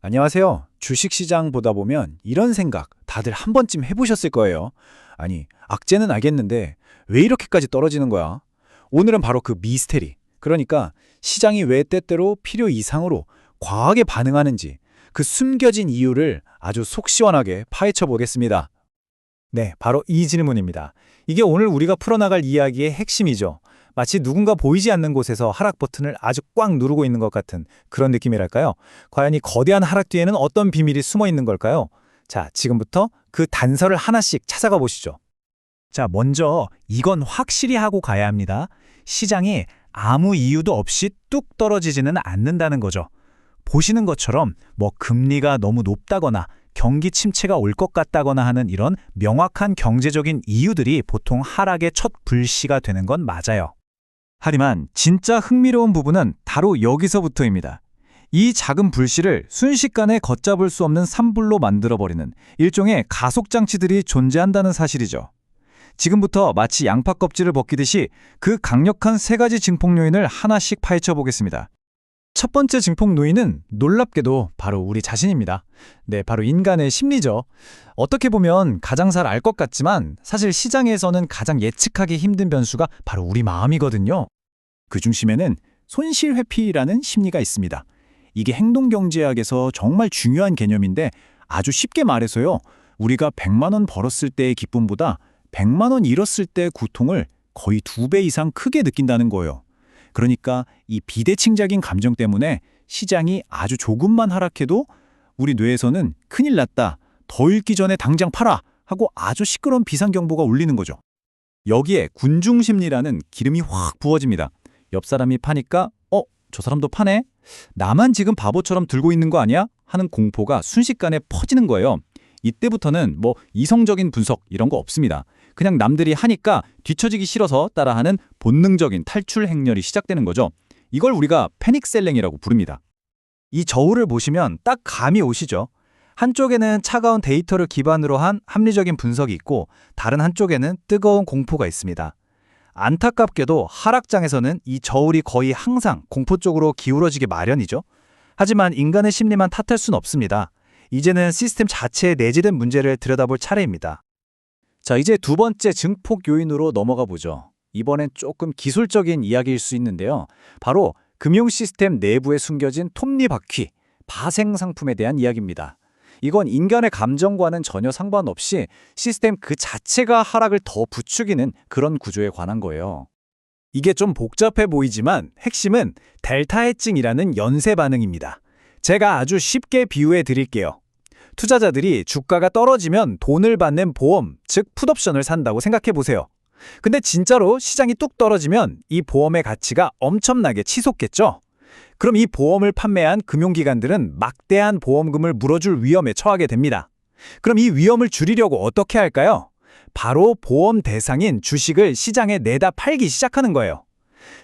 안녕하세요. 주식시장 보다 보면 이런 생각 다들 한 번쯤 해보셨을 거예요. 아니, 악재는 알겠는데 왜 이렇게까지 떨어지는 거야? 오늘은 바로 그 미스테리. 그러니까 시장이 왜 때때로 필요 이상으로 과하게 반응하는지 그 숨겨진 이유를 아주 속 시원하게 파헤쳐 보겠습니다. 네, 바로 이 질문입니다. 이게 오늘 우리가 풀어나갈 이야기의 핵심이죠. 마치 누군가 보이지 않는 곳에서 하락 버튼을 아주 꽉 누르고 있는 것 같은 그런 느낌이랄까요? 과연 이 거대한 하락 뒤에는 어떤 비밀이 숨어 있는 걸까요? 자, 지금부터 그 단서를 하나씩 찾아가 보시죠. 자, 먼저 이건 확실히 하고 가야 합니다. 시장이 아무 이유도 없이 뚝 떨어지지는 않는다는 거죠. 보시는 것처럼 뭐 금리가 너무 높다거나 경기 침체가 올 것 같다거나 하는 이런 명확한 경제적인 이유들이 보통 하락의 첫 불씨가 되는 건 맞아요. 하지만 진짜 흥미로운 부분은 바로 여기서부터입니다. 이 작은 불씨를 순식간에 걷잡을 수 없는 산불로 만들어버리는 일종의 가속장치들이 존재한다는 사실이죠. 지금부터 마치 양파 껍질을 벗기듯이 그 강력한 세 가지 증폭 요인을 하나씩 파헤쳐 보겠습니다. 첫 번째 증폭 요인은 놀랍게도 바로 우리 자신입니다. 네, 바로 인간의 심리죠. 어떻게 보면 가장 잘 알 것 같지만 사실 시장에서는 가장 예측하기 힘든 변수가 바로 우리 마음이거든요. 그 중심에는 손실회피라는 심리가 있습니다. 이게 행동경제학에서 정말 중요한 개념인데 아주 쉽게 말해서요. 우리가 100만 원 벌었을 때의 기쁨보다 100만 원 잃었을 때의 고통을 거의 2배 이상 크게 느낀다는 거예요. 그러니까 이 비대칭적인 감정 때문에 시장이 아주 조금만 하락해도 우리 뇌에서는 큰일 났다, 더 잃기 전에 당장 팔아 하고 아주 시끄러운 비상경보가 울리는 거죠. 여기에 군중심리라는 기름이 확 부어집니다. 옆 사람이 파니까 저 사람도 파네? 나만 지금 바보처럼 들고 있는 거 아니야? 하는 공포가 순식간에 퍼지는 거예요. 이때부터는 뭐 이성적인 분석 이런 거 없습니다. 그냥 남들이 하니까 뒤처지기 싫어서 따라하는 본능적인 탈출 행렬이 시작되는 거죠. 이걸 우리가 패닉셀링이라고 부릅니다. 이 저울을 보시면 딱 감이 오시죠. 한쪽에는 차가운 데이터를 기반으로 한 합리적인 분석이 있고 다른 한쪽에는 뜨거운 공포가 있습니다. 안타깝게도 하락장에서는 이 저울이 거의 항상 공포 쪽으로 기울어지기 마련이죠. 하지만 인간의 심리만 탓할 수는 없습니다. 이제는 시스템 자체에 내재된 문제를 들여다볼 차례입니다. 자, 이제 두 번째 증폭 요인으로 넘어가 보죠. 이번엔 조금 기술적인 이야기일 수 있는데요. 바로 금융 시스템 내부에 숨겨진 톱니바퀴, 파생 상품에 대한 이야기입니다. 이건 인간의 감정과는 전혀 상관없이 시스템 그 자체가 하락을 더 부추기는 그런 구조에 관한 거예요. 이게 좀 복잡해 보이지만 핵심은 델타 해칭이라는 연쇄 반응입니다. 제가 아주 쉽게 비유해 드릴게요. 투자자들이 주가가 떨어지면 돈을 받는 보험, 즉 풋옵션을 산다고 생각해 보세요. 근데 진짜로 시장이 뚝 떨어지면 이 보험의 가치가 엄청나게 치솟겠죠? 그럼 이 보험을 판매한 금융기관들은 막대한 보험금을 물어줄 위험에 처하게 됩니다. 그럼 이 위험을 줄이려고 어떻게 할까요? 바로 보험 대상인 주식을 시장에 내다 팔기 시작하는 거예요.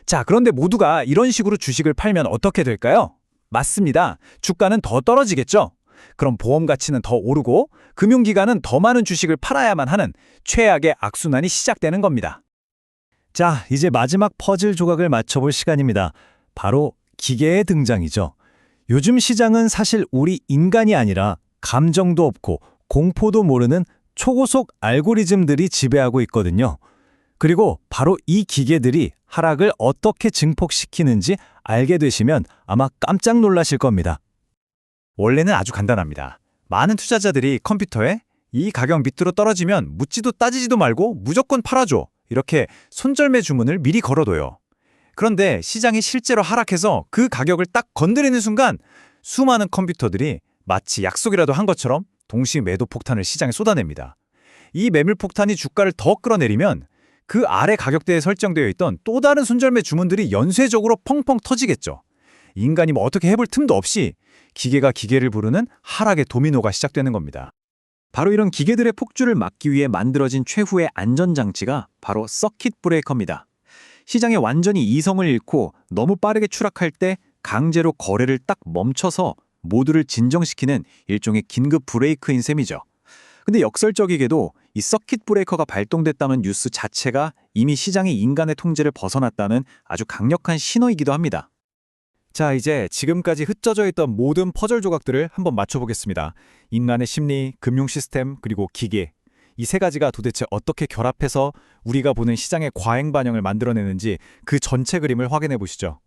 자, 그런데 모두가 이런 식으로 주식을 팔면 어떻게 될까요? 맞습니다. 주가는 더 떨어지겠죠? 그럼 보험 가치는 더 오르고 금융기관은 더 많은 주식을 팔아야만 하는 최악의 악순환이 시작되는 겁니다. 자, 이제 마지막 퍼즐 조각을 맞춰볼 시간입니다. 바로 기계의 등장이죠. 요즘 시장은 사실 우리 인간이 아니라 감정도 없고 공포도 모르는 초고속 알고리즘들이 지배하고 있거든요. 그리고 바로 이 기계들이 하락을 어떻게 증폭시키는지 알게 되시면 아마 깜짝 놀라실 겁니다. 원래는 아주 간단합니다. 많은 투자자들이 컴퓨터에 이 가격 밑으로 떨어지면 묻지도 따지지도 말고 무조건 팔아줘, 이렇게 손절매 주문을 미리 걸어둬요. 그런데 시장이 실제로 하락해서 그 가격을 딱 건드리는 순간 수많은 컴퓨터들이 마치 약속이라도 한 것처럼 동시 매도 폭탄을 시장에 쏟아냅니다. 이 매물 폭탄이 주가를 더 끌어내리면 그 아래 가격대에 설정되어 있던 또 다른 손절매 주문들이 연쇄적으로 펑펑 터지겠죠. 인간이 뭐 어떻게 해볼 틈도 없이 기계가 기계를 부르는 하락의 도미노가 시작되는 겁니다. 바로 이런 기계들의 폭주를 막기 위해 만들어진 최후의 안전장치가 바로 서킷 브레이커입니다. 시장에 완전히 이성을 잃고 너무 빠르게 추락할 때 강제로 거래를 딱 멈춰서 모두를 진정시키는 일종의 긴급 브레이크인 셈이죠. 근데 역설적이게도 이 서킷 브레이커가 발동됐다는 뉴스 자체가 이미 시장이 인간의 통제를 벗어났다는 아주 강력한 신호이기도 합니다. 자, 이제 지금까지 흩어져 있던 모든 퍼즐 조각들을 한번 맞춰보겠습니다. 인간의 심리, 금융 시스템, 그리고 기계. 이 세 가지가 도대체 어떻게 결합해서 우리가 보는 시장의 과잉 반영을 만들어내는지 그 전체 그림을 확인해 보시죠.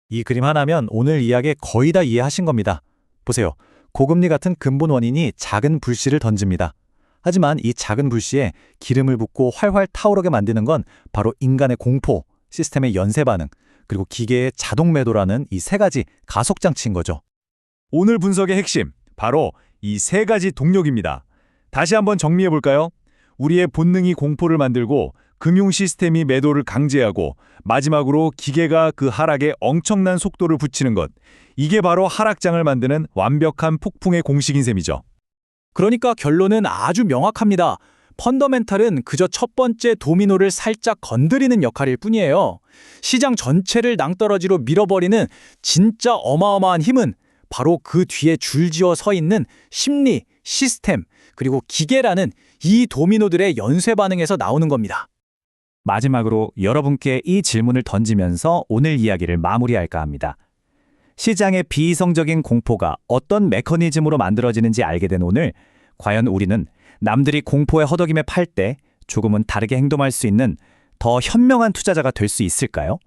이 그림 하나면 오늘 이야기 거의 다 이해하신 겁니다. 보세요. 고금리 같은 근본 원인이 작은 불씨를 던집니다. 하지만 이 작은 불씨에 기름을 붓고 활활 타오르게 만드는 건 바로 인간의 공포, 시스템의 연쇄 반응, 그리고 기계의 자동 매도라는 이 세 가지 가속장치인 거죠. 오늘 분석의 핵심, 바로 이 세 가지 동력입니다. 다시 한번 정리해 볼까요? 우리의 본능이 공포를 만들고 금융 시스템이 매도를 강제하고 마지막으로 기계가 그 하락에 엄청난 속도를 붙이는 것. 이게 바로 하락장을 만드는 완벽한 폭풍의 공식인 셈이죠. 그러니까 결론은 아주 명확합니다. 펀더멘탈은 그저 첫 번째 도미노를 살짝 건드리는 역할일 뿐이에요. 시장 전체를 낭떠러지로 밀어버리는 진짜 어마어마한 힘은 바로 그 뒤에 줄지어 서 있는 심리, 시스템, 그리고 기계라는 이 도미노들의 연쇄 반응에서 나오는 겁니다. 마지막으로 여러분께 이 질문을 던지면서 오늘 이야기를 마무리할까 합니다. 시장의 비이성적인 공포가 어떤 메커니즘으로 만들어지는지 알게 된 오늘, 과연 우리는 남들이 공포에 허덕임에 팔 때 조금은 다르게 행동할 수 있는 더 현명한 투자자가 될 수 있을까요?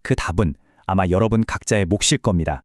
그 답은 아마 여러분 각자의 몫일 겁니다.